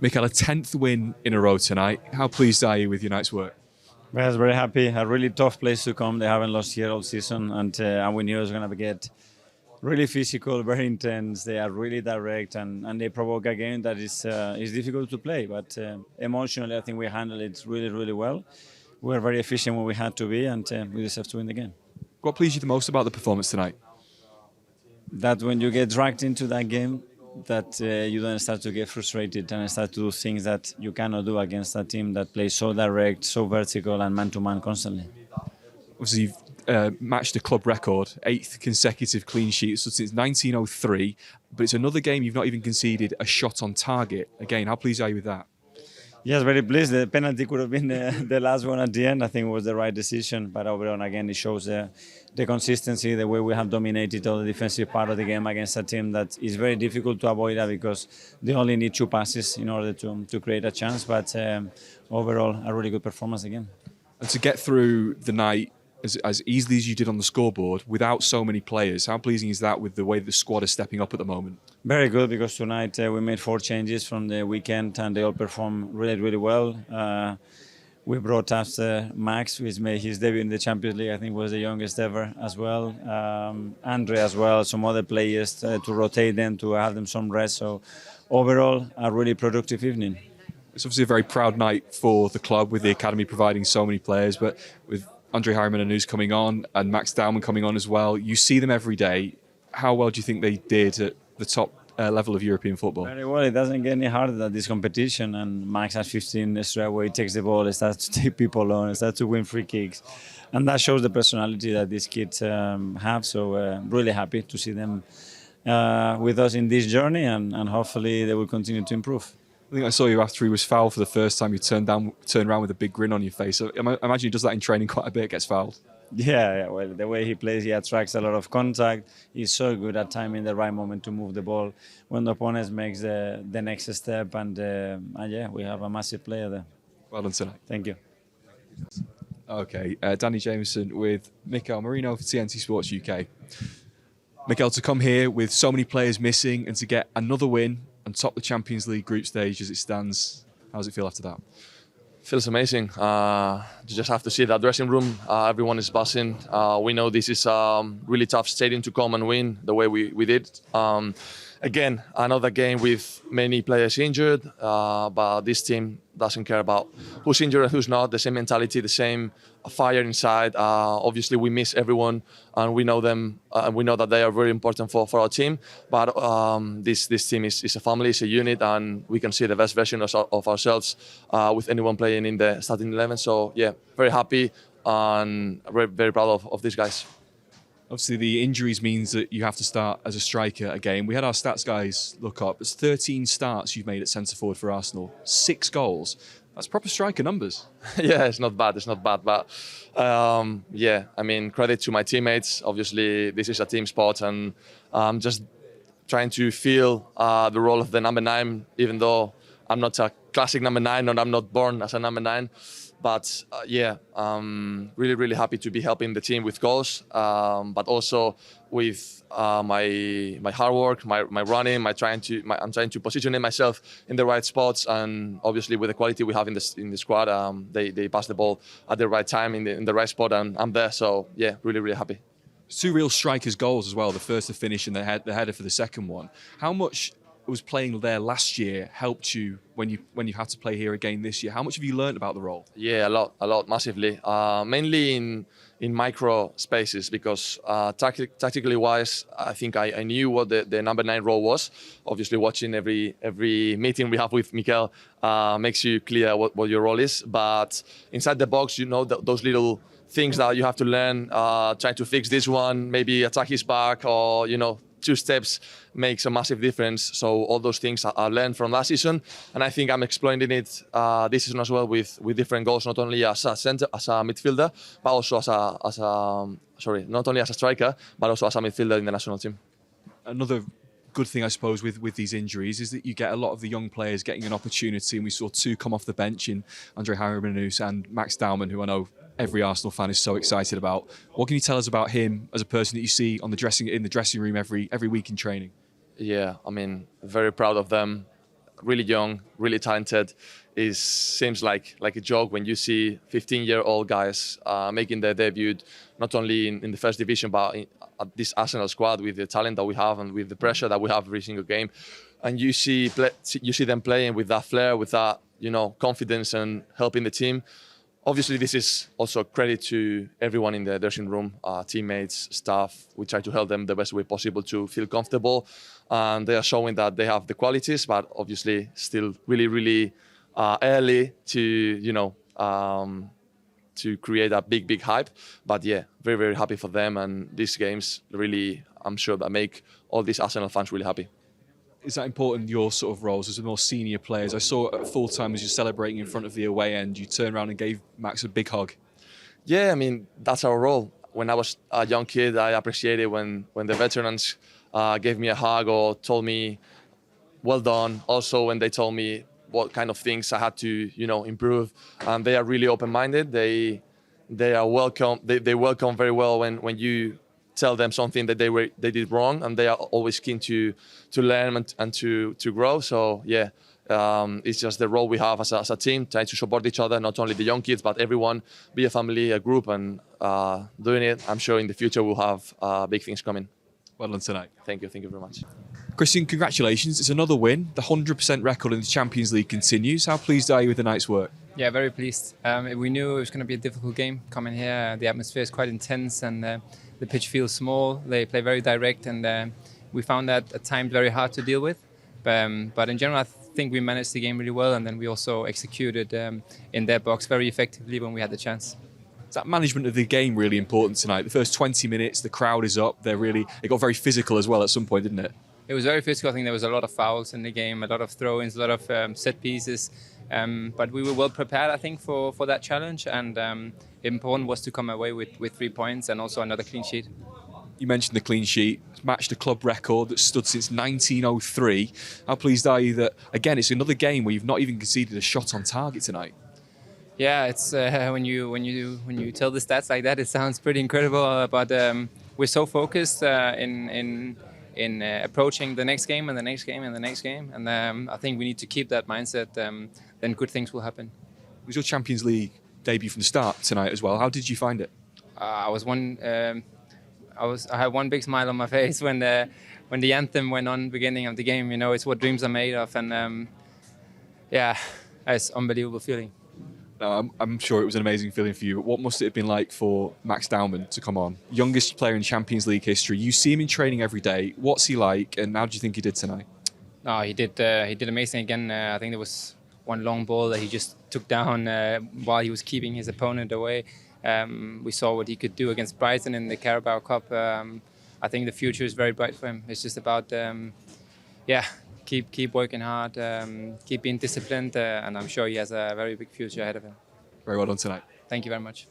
Mikel, a 10th win in a row tonight. How pleased are you with your night's work? I was very happy. A really tough place to come. They haven't lost here all season, and we knew it was going to get really physical, very intense. They are really direct, and they provoke a game that is difficult to play. But emotionally, I think we handled it really, really well. We were very efficient when we had to be, and we deserve to win the game. What pleased you the most about the performance tonight? That when you get dragged into that game, that you then start to get frustrated and start to do things that you cannot do against a team that plays so direct, so vertical, and man-to-man constantly. Obviously, you've matched a club record, 8th consecutive clean sheet since 1903, but it's another game you've not even conceded a shot on target. Again, how pleased are you with that? Yes, very pleased. The penalty could have been the last one at the end. I think it was the right decision. But overall, again, it shows the consistency, the way we have dominated all the defensive part of the game against a team that is very difficult to avoid that because they only need 2 passes in order to create a chance. But overall, a really good performance again. And to get through the night as easily as you did on the scoreboard without so many players, how pleasing is that with the way the squad is stepping up at the moment? Very good, because tonight we made 4 changes from the weekend and they all performed really, really well. We brought up Max, who made his debut in the Champions League. I think was the youngest ever as well. Andre as well, some other players to rotate them, to have them some rest. So overall, a really productive evening. It's obviously a very proud night for the club with the academy providing so many players, but with Andre Harriman-Anu's coming on and Max Dowman coming on as well. You see them every day. How well do you think they did at the top level of European football? Very well. It doesn't get any harder than this competition. And Max has 15 straight away. He takes the ball, he starts to take people on, starts to win free kicks. And that shows the personality that these kids have. So really happy to see them with us in this journey, and hopefully they will continue to improve. I think I saw you after he was fouled for the first time. You turned around with a big grin on your face. So I imagine he does that in training quite a bit, gets fouled. Yeah, well, the way he plays, he attracts a lot of contact. He's so good at timing the right moment to move the ball when the opponent makes the next step. And yeah, we have a massive player there. Well done tonight. Thank you. Okay, Danny Jameson with Mikel Merino for TNT Sports UK. Mikel, to come here with so many players missing and to get another win and top the Champions League group stage as it stands, how does it feel after that? Feels amazing. You just have to see that dressing room. Everyone is buzzing. We know this is a really tough stadium to come and win the way we did. Again, another game with many players injured, but this team doesn't care about who's injured and who's not. The same mentality, the same fire inside. Obviously, we miss everyone, and we know them. We know that they are very important for our team. But this team is a family, it's a unit, and we can see the best version of ourselves with anyone playing in the starting 11. So yeah, very happy and very, very proud of these guys. Obviously, the injuries means that you have to start as a striker again. We had our stats guys look up. It's 13 starts you've made at centre forward for Arsenal, 6 goals. That's proper striker numbers. Yeah, it's not bad. It's not bad. But yeah, I mean, credit to my teammates. Obviously, this is a team sport, and just trying to feel the role of the number 9, even though I'm not a classic number 9 and I'm not born as a number 9. But yeah, really, really happy to be helping the team with goals, but also with my hard work, my running, I'm trying to position myself in the right spots, and obviously with the quality we have in the squad, they pass the ball at the right time in the right spot, and I'm there. So yeah, really, really happy. 2 real strikers' goals as well. The first to finish and the header for the second one. How much was playing there last year helped you when you had to play here again this year? How much have you learned about the role? Yeah, a lot, massively. Mainly in micro spaces, because tactically wise, I think I knew what the number 9 role was. Obviously, watching every meeting we have with Mikel makes you clear what your role is. But inside the box, you know those little things that you have to learn. Try to fix this one, maybe attack his back, or 2 steps makes a massive difference. So all those things I learned from last season, and I think I'm exploiting it this season as well with different goals, not only as a midfielder, but also not only as a striker, but also as a midfielder in the national team. Another good thing, I suppose, with these injuries is that you get a lot of the young players getting an opportunity, and we saw 2 come off the bench in Andre Harriman-Anou and Max Dowman, who I know every Arsenal fan is so excited about. What can you tell us about him as a person that you see on in the dressing room every week in training? Yeah, I mean, very proud of them. Really young, really talented. It seems like a joke when you see 15-year-old guys making their debut, not only in the first division, but at this Arsenal squad with the talent that we have and with the pressure that we have every single game. And you see them playing with that flair, with that confidence and helping the team. Obviously, this is also credit to everyone in the dressing room, teammates, staff. We try to help them the best way possible to feel comfortable. And they are showing that they have the qualities, but obviously still really, really early to, to create a big hype. But yeah, very, very happy for them. And these games really, I'm sure, that make all these Arsenal fans really happy. Is that important, your sort of roles as the more senior players? I saw at full time as you're celebrating in front of the away end, you turned around and gave Max a big hug. Yeah, I mean, that's our role. When I was a young kid, I appreciated when the veterans gave me a hug or told me, well done. Also, when they told me what kind of things I had to, improve. And they are really open-minded. They are welcome. They welcome very well when you tell them something that they did wrong, and they are always keen to learn and to grow. So yeah, it's just the role we have as a team, trying to support each other, not only the young kids but everyone, be a family, a group, and doing it. I'm sure in the future we'll have big things coming. Well done tonight. Thank you very much. Christian, congratulations. It's another win. The 100% record in the Champions League continues. How pleased are you with the night's work? Yeah, very pleased. We knew it was going to be a difficult game coming here. The atmosphere is quite intense and the pitch feels small. They play very direct, and we found that at times very hard to deal with. But in general, I think we managed the game really well, and then we also executed in their box very effectively when we had the chance. Is that management of the game really important tonight? The first 20 minutes, the crowd is up. It got very physical as well at some point, didn't it? It was very physical. I think there was a lot of fouls in the game, a lot of throw-ins, a lot of set pieces. But we were well prepared, I think, for that challenge. And important was to come away with 3 points and also another clean sheet. You mentioned the clean sheet. It's matched a club record that's stood since 1903. How pleased are you that, again, it's another game where you've not even conceded a shot on target tonight? Yeah, it's when you tell the stats like that, it sounds pretty incredible. But we're so focused in approaching the next game and the next game and the next game, and I think we need to keep that mindset. Then good things will happen. It was your Champions League debut from the start tonight as well. How did you find it? I had one big smile on my face when the anthem went on beginning of the game. It's what dreams are made of, and yeah, it's an unbelievable feeling. No, I'm sure it was an amazing feeling for you, but what must it have been like for Max Daumann to come on? Youngest player in Champions League history. You see him in training every day. What's he like, and how do you think he did tonight? No, he did amazing again. I think there was one long ball that he just took down while he was keeping his opponent away. We saw what he could do against Brighton in the Carabao Cup. I think the future is very bright for him. It's just about keep working hard, keep being disciplined, and I'm sure he has a very big future ahead of him. Very well done tonight. Thank you very much.